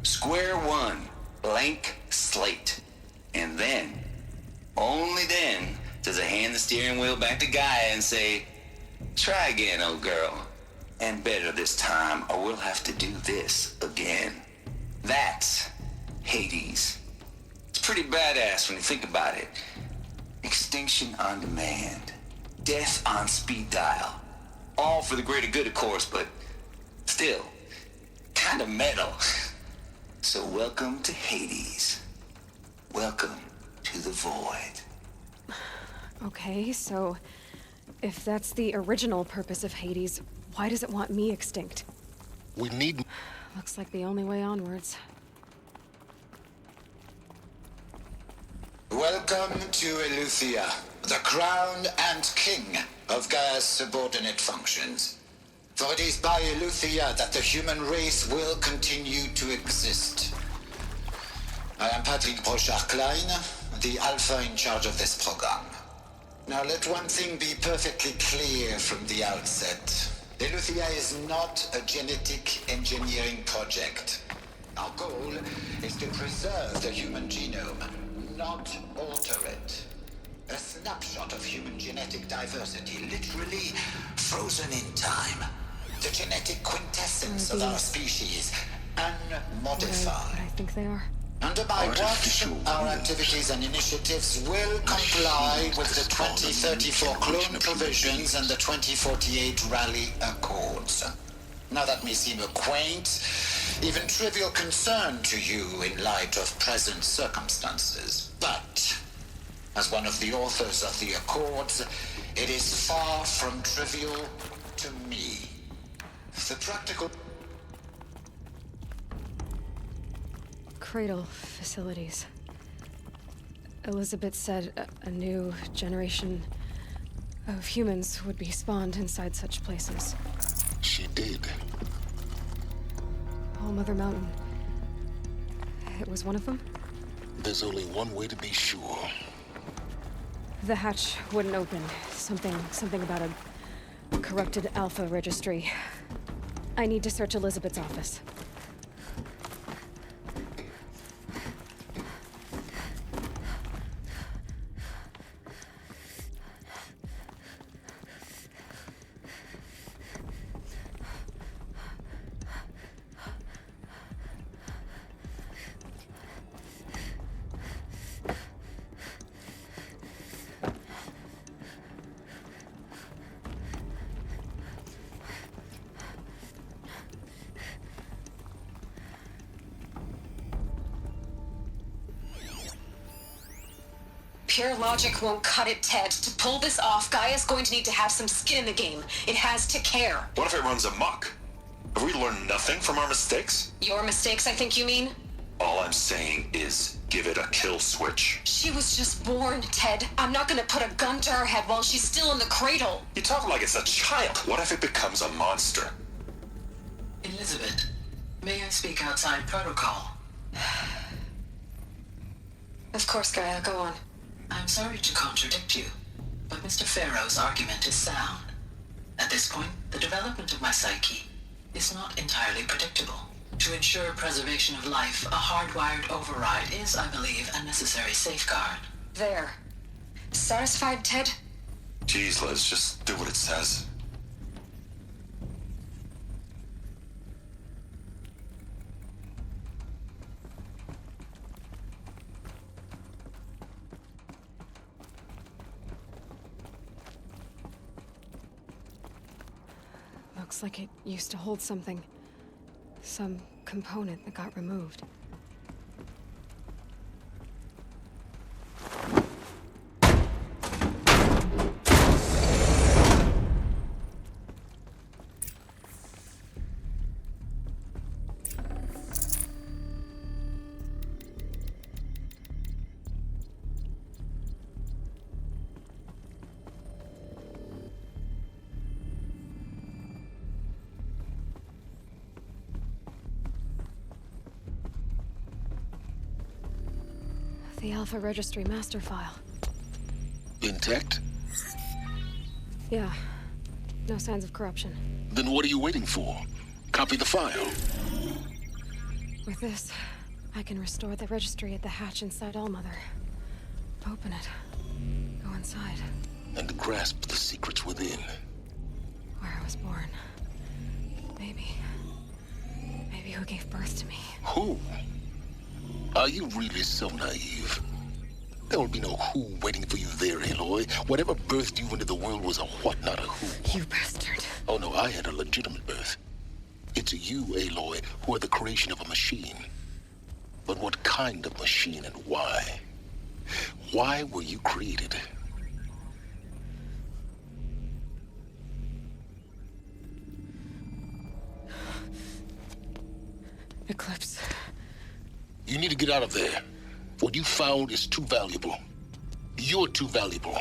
Square one, blank slate. And then, only then, does it hand the steering wheel back to Gaia and say, try again, old girl. And better this time, or we'll have to do this again. That's Hades. It's pretty badass when you think about it. Extinction on demand. Death on speed dial. All for the greater good, of course, but still, kind of metal. So welcome to Hades. Welcome to the void. Okay, so if that's the original purpose of Hades, why does it want me extinct? We need... Looks like the only way onwards. Welcome to Eleuthia, the crown and king of Gaia's subordinate functions. For it is by Eleuthia that the human race will continue to exist. I am Patrick Brochard-Klein, the Alpha in charge of this program. Now let one thing be perfectly clear from the outset. Eleuthia is not a genetic engineering project. Our goal is to preserve the human genome, not alter it. A snapshot of human genetic diversity, literally frozen in time. The genetic quintessence of our species, unmodified. I think they are. Under my watch, our activities and initiatives will comply with the 2034 clone provisions and the 2048 Rally Accords. Now that may seem a quaint, even trivial concern to you in light of present circumstances, but as one of the authors of the Accords, it is far from trivial to me. The practical... Cradle facilities. Elisabet said a new generation of humans would be spawned inside such places. She did. All Mother Mountain. It was one of them? There's only one way to be sure. The hatch wouldn't open. Something about a corrupted Alpha registry. I need to search Elisabet's office. Pure logic won't cut it, Ted. To pull this off, Gaia's going to need to have some skin in the game. It has to care. What if it runs amok? Have we learned nothing from our mistakes? Your mistakes, I think you mean? All I'm saying is give it a kill switch. She was just born, Ted. I'm not gonna put a gun to her head while she's still in the cradle. You talk like it's a child. What if it becomes a monster? Elisabet, may I speak outside protocol? Of course, Gaia, go on. I'm sorry to contradict you, but Mr. Pharaoh's argument is sound. At this point, the development of my psyche is not entirely predictable. To ensure preservation of life, a hardwired override is, I believe, a necessary safeguard. There. Satisfied, Ted? Jeez, Liz, just do what it says. Looks like it used to hold something. Some component that got removed. The Alpha Registry master file. Intact? Yeah. No signs of corruption. Then what are you waiting for? Copy the file. With this, I can restore the registry at the hatch inside Allmother. Open it. Go inside. And grasp the secrets within. Where I was born. Maybe who gave birth to me. Who? Are you really so naive? There will be no who waiting for you there, Aloy. Whatever birthed you into the world was a what, not a who. You bastard. Oh no, I had a legitimate birth. It's you, Aloy, who are the creation of a machine. But what kind of machine and why? Why were you created? Eclipse. You need to get out of there. What you found is too valuable. You're too valuable.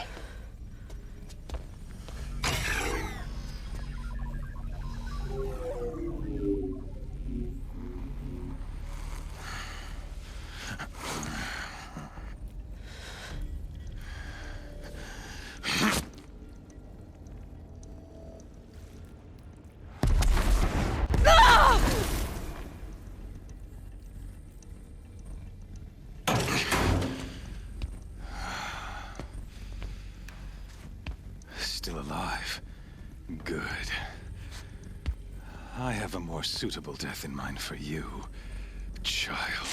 Still alive. Good. I have a more suitable death in mind for you, child.